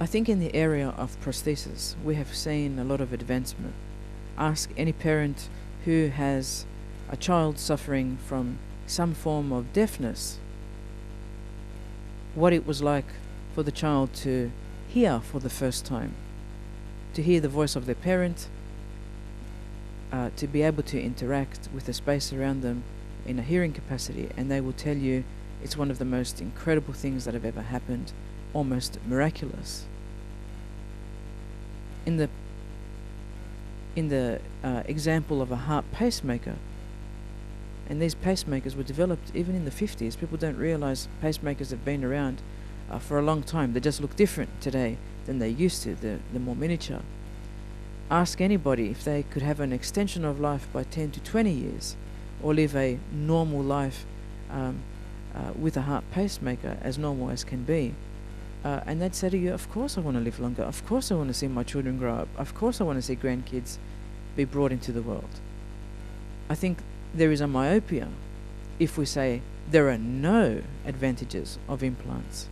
I think in the area of prosthesis, we have seen a lot of advancement. Ask any parent who has a child suffering from some form of deafness what it was like for the child to hear for the first time, to hear the voice of their parent, to be able to interact with the space around them in a hearing capacity, and they will tell you it's one of the most incredible things that have ever happened, almost miraculous. In the example of a heart pacemaker, and these pacemakers were developed even in the 50s. People don't realize pacemakers have been around for a long time. They just look different today than they used to, the more miniature. Ask anybody if they could have an extension of life by 10 to 20 years or live a normal life with a heart pacemaker, as normal as can be. And they'd say to you, of course I want to live longer. Of course I want to see my children grow up. Of course I want to see grandkids be brought into the world. I think there is a myopia if we say there are no advantages of implants.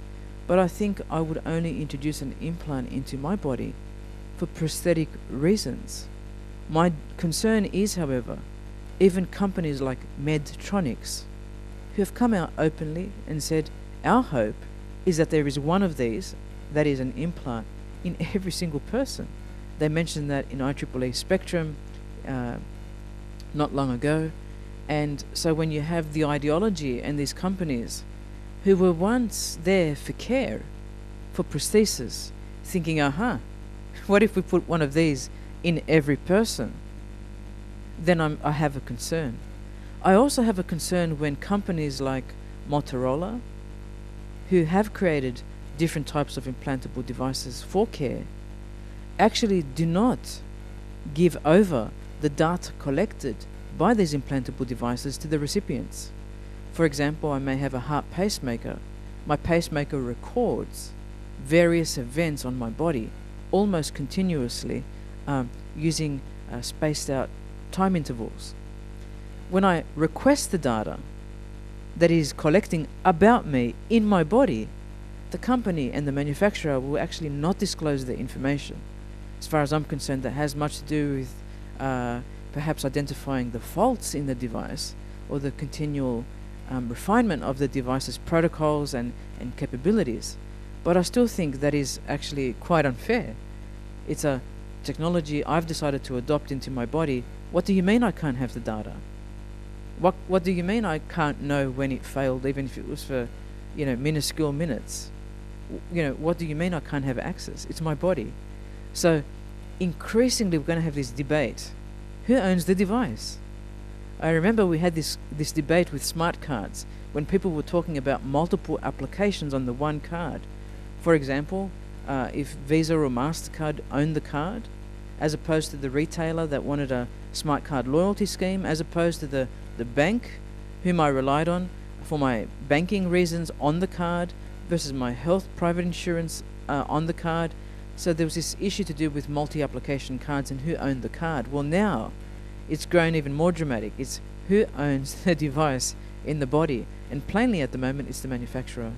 But I think I would only introduce an implant into my body for prosthetic reasons. My concern is, however, even companies like Medtronics, who have come out openly and said, our hope is that there is one of these that is an implant in every single person. They mentioned that in IEEE Spectrum not long ago. And so when you have the ideology and these companies who were once there for care, for prosthesis, thinking, what if we put one of these in every person? Then I have a concern. I also have a concern when companies like Motorola, who have created different types of implantable devices for care, actually do not give over the data collected by these implantable devices to the recipients. For example, I may have a heart pacemaker. My pacemaker records various events on my body almost continuously using spaced out time intervals. When I request the data that is collecting about me in my body, the company and the manufacturer will actually not disclose the information. As far as I'm concerned, that has much to do with perhaps identifying the faults in the device or the continual refinement of the device's protocols and capabilities. But I still think that is actually quite unfair. It's a technology I've decided to adopt into my body. What do you mean I can't have the data? What do you mean I can't know when it failed, even if it was for, minuscule minutes? What do you mean I can't have access? It's my body. So increasingly we're going to have this debate. Who owns the device? I remember we had this debate with smart cards when people were talking about multiple applications on the one card. For example, if Visa or MasterCard owned the card, as opposed to the retailer that wanted a smart card loyalty scheme, as opposed to the bank whom I relied on for my banking reasons on the card versus my health private insurance on the card. So there was this issue to do with multi-application cards and who owned the card. Well, now it's grown even more dramatic. It's who owns the device in the body. And plainly at the moment, it's the manufacturer.